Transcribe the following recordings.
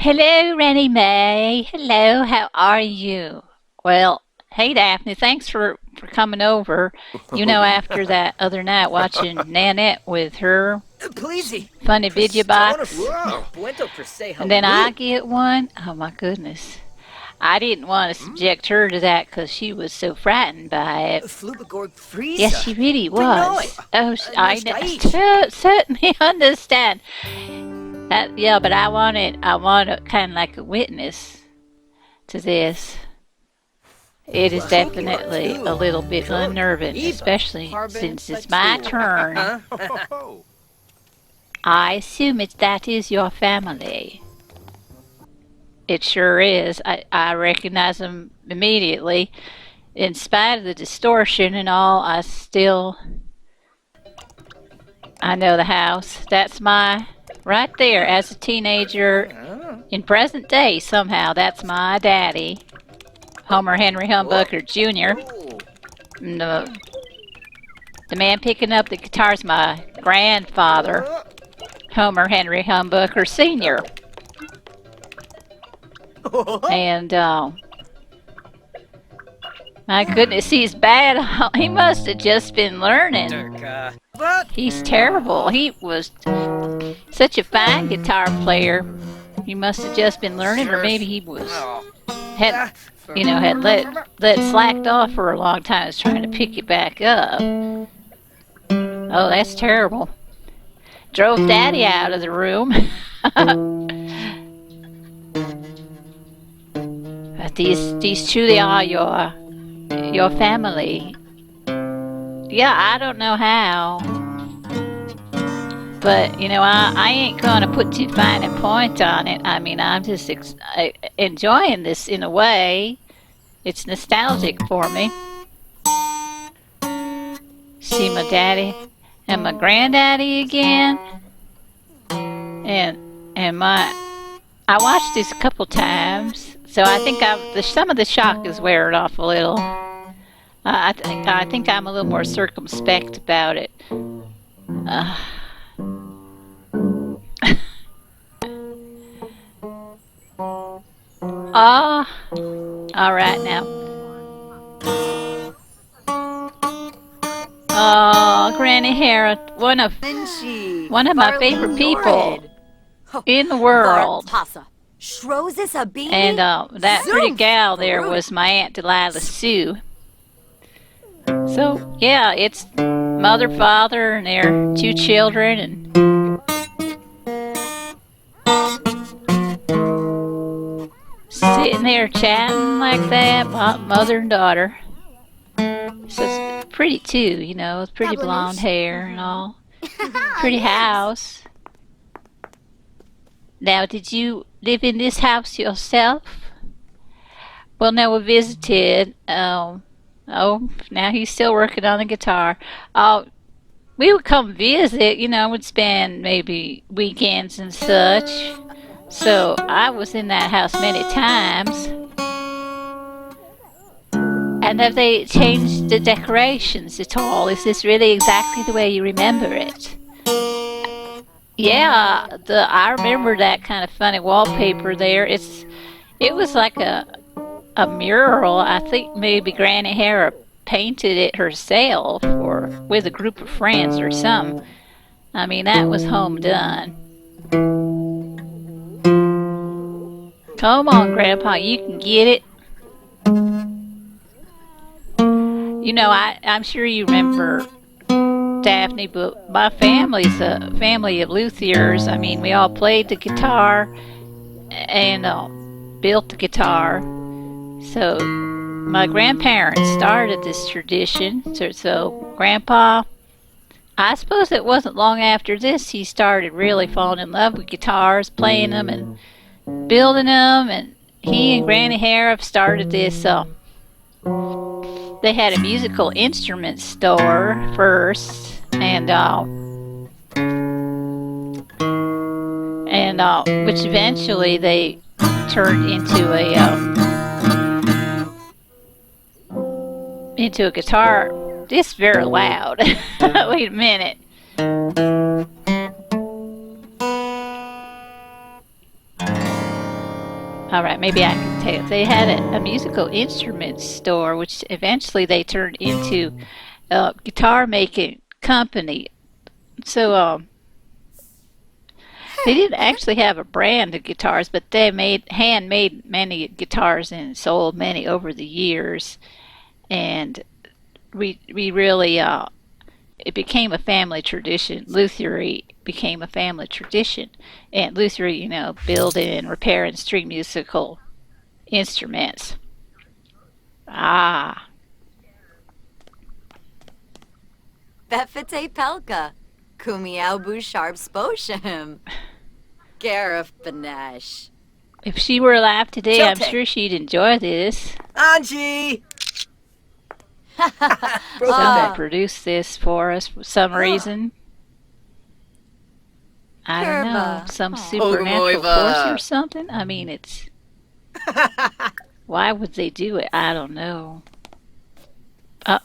Hello, Wrennie-Mae. Hello, how are you? Well, hey, Daphne, thanks for coming over. After that other night watching Nanette with her Pleasey. funny video box, Wow. Bueno per se and then I hello. get one. Oh, my goodness. I didn't want to subject her to that because she was so frightened by it. Flubagorg Yes, Friesa. she really Brinoy. was. Oh, Nostaish. certainly understand. Yeah, but I want a kind of like a witness to this. It is definitely a little bit unnerving, especially since it's my turn. I assume that is your family. It sure is. I recognize them immediately. In spite of the distortion and all, I know the house. That's right there as a teenager in present day somehow. That's my daddy, Homer Henry Humbucker Jr. And the man picking up the guitar is my grandfather, Homer Henry Humbucker Sr. And my goodness, he's bad. He must have just been learning. He's terrible. He was such a fine guitar player. He must have just been learning, or maybe he had let slacked off for a long time. Was trying to pick it back up. Oh, that's terrible. Drove Daddy out of the room. But these truly are your family. Yeah, I don't know how, but I ain't gonna put too fine a point on it. I mean, I'm just enjoying this in a way. It's nostalgic for me. See my daddy and my granddaddy again, and I watched this a couple times, so I think some of the shock is wearing off a little. I think I'm a little more circumspect about it. All right now. Oh, Granny Hera, one of my favorite people in the world. And that pretty gal there was my Aunt Delilah Sue. So yeah, it's mother, father, and their two children, and sitting there chatting like that, mother and daughter. So it's pretty too, it's pretty blonde hair and all. Pretty house. Now, did you live in this house yourself? Well, no, we visited. Oh, now he's still working on the guitar. We would come visit, would spend maybe weekends and such. So I was in that house many times. And have they changed the decorations at all? Is this really exactly the way you remember it? Yeah, I remember that kind of funny wallpaper there. It was like a mural. I think maybe Granny Hera painted it herself or with a group of friends or something. I mean, that was home done. Come on, Grandpa, you can get it. I'm sure you remember Daphne, but my family's a family of luthiers. I mean, we all played the guitar and built the guitar. So my grandparents started this tradition. So Grandpa, I suppose it wasn't long after this he started really falling in love with guitars, playing them and building them. And he and Granny Hera started this. They had a musical instrument store first, and which eventually they turned into a guitar. It's very loud. Wait a minute. All right, maybe I can tell. They had a musical instruments store, which eventually they turned into a guitar making company. So they didn't actually have a brand of guitars, but they handmade many guitars and sold many over the years. And we really it became a family tradition. Luthiery became a family tradition, and Luthiery, building and repairing string musical instruments. Ah, Befete Pelka. Kumiaubu Sharp Sposhim. Gareth Benesh. if she were alive today, I'm Chote. sure she'd enjoy this. Anji! Someone produced this for us for some reason. I don't know, Kurva. some Oh. supernatural Ogamoiva. force or something. I mean, it's why would they do it? I don't know. Uh,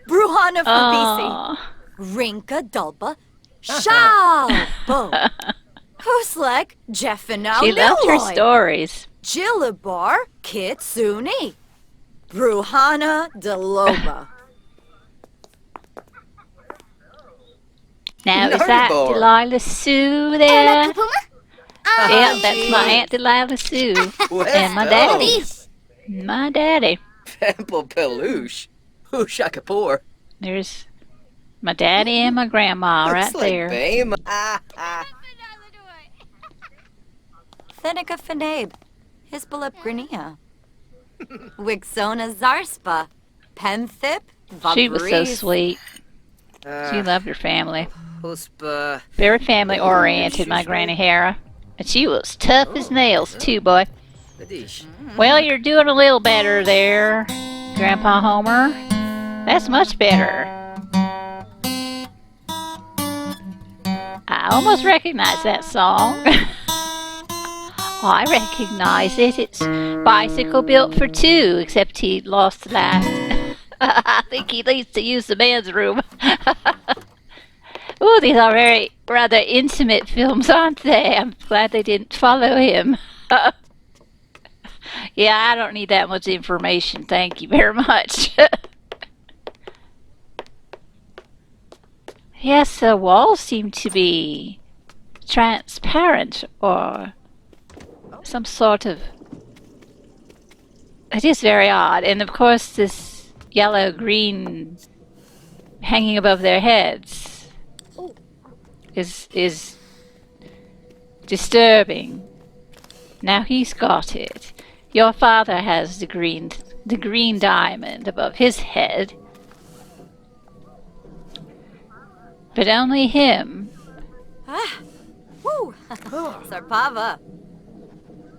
Bruhana Fabisi. oh. Rinka Dulba. Shalbo. Huslek Jeffina She loved her Leloy. stories. Jilibar Kitsuni. Bruhana Deloba. Now, is that Nerdbar. Delilah Sue there? Yeah, that's my Aunt Delilah Sue. And my daddy. My daddy. Pample Peluche. Whoosha Kapoor. There's my daddy and my grandma right Looks like there. Bame. Thenica Fenabe. Hisbalip Grinia. Wixona Zarspa. Penthip. She was so Vabris. sweet. She loved her family. Huspa. Very family oriented, my Granny Hera. And she was tough as nails, too, boy. Adish. Well, you're doing a little better there, Grandpa Homer. That's much better. I almost recognize that song. Oh, I recognize it. It's Bicycle Built for Two, except he lost the last. I think he needs to use the men's room. Ooh, these are very rather intimate films, aren't they? I'm glad they didn't follow him. Yeah, I don't need that much information. Thank you very much. Yes, the walls seem to be transparent or some sort of... It is very odd. And of course this yellow-green hanging above their heads is disturbing. Now he's got it. Your father has the green diamond above his head. But only him. Woo! Sarpava.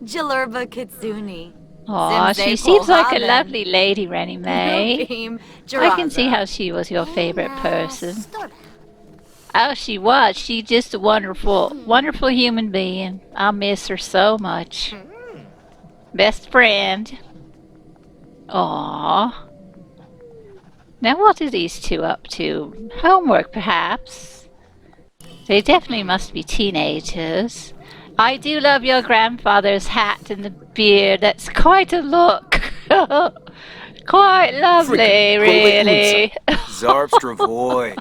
Jilurba Kitsuni. Aw, she Zimze seems like a Polhaven. lovely lady, Wrennie-Mae. Beam I can see Jiraza. how she was your favorite person. Oh, she was. She's just a wonderful, wonderful human being. I'll miss her so much. Best friend. Aw. Now what are these two up to? Homework, perhaps? They definitely must be teenagers. I do love your grandfather's hat and the beard. That's quite a look. Quite lovely, really. Zarvstravoy.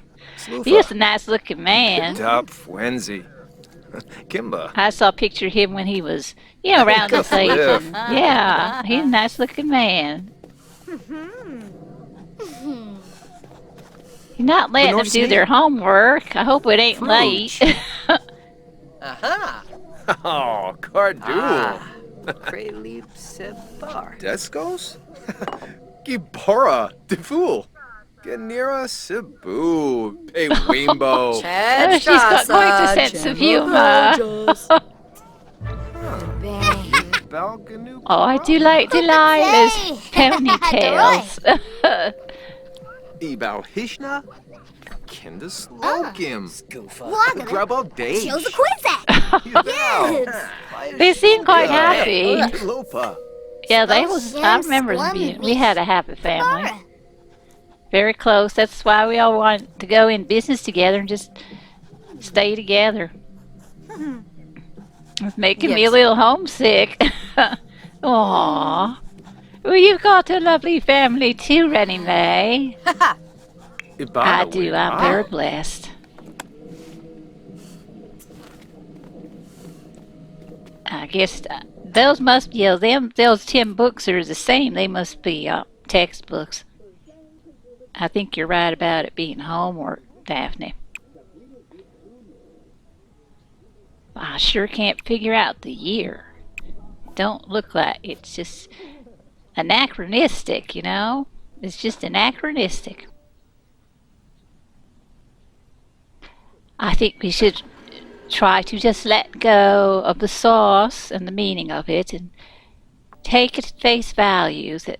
He's a nice looking man. Top Fwenzy. Kimba. I saw a picture of him when he was, around this age. Cliff. And, yeah, he's a nice looking man. You're not letting them do their homework. I hope it ain't late. Aha. Oh, Cardul. Prelude Sebar. Descos? Gibora. Deful. Ganira Cebu. Pay Wimbo. Oh, she's got quite a sense of humor. Balganu. Oh, I do like Delilah's ponytails. Ebal Hishna. Kinda Slogim. Goofa. Grub all day. They seem quite happy. Lopa. Yeah, they was. I remember them being. We had a happy family. Very close. That's why we all want to go in business together and just stay together. It's making me a Yes. little homesick. Aww. Well, you've got a lovely family too, Wrennie-Mae. I do. I'm very blessed. I guess those must be those 10 books are the same. They must be textbooks. I think you're right about it being homework, Daphne. I sure can't figure out the year. Don't look like it's just anachronistic, you know? It's just anachronistic. I think we should try to just let go of the sauce and the meaning of it and take it at face value that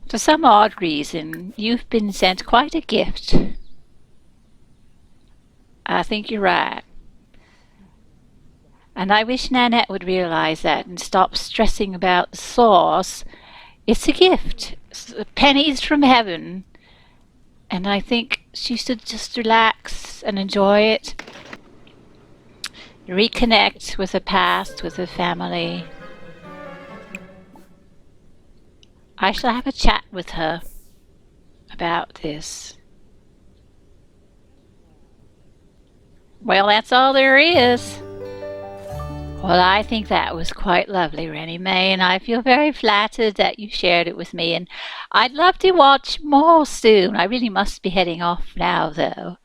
for some odd reason you've been sent quite a gift. I think you're right. And I wish Nanette would realize that and stop stressing about the sauce. It's a gift. It's pennies from heaven. And I think she should just relax and enjoy it. Reconnect with the past, with the family. I shall have a chat with her about this. Well, that's all there is. Well, I think that was quite lovely, Wrennie-Mae, and I feel very flattered that you shared it with me, and I'd love to watch more soon. I really must be heading off now, though.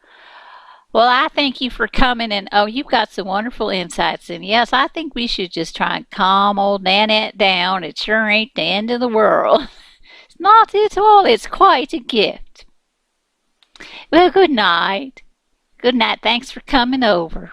Well, I thank you for coming, and oh, you've got some wonderful insights, and yes, I think we should just try and calm old Nanette down. It sure ain't the end of the world. It's not at all. It's quite a gift. Well, good night. Good night. Thanks for coming over.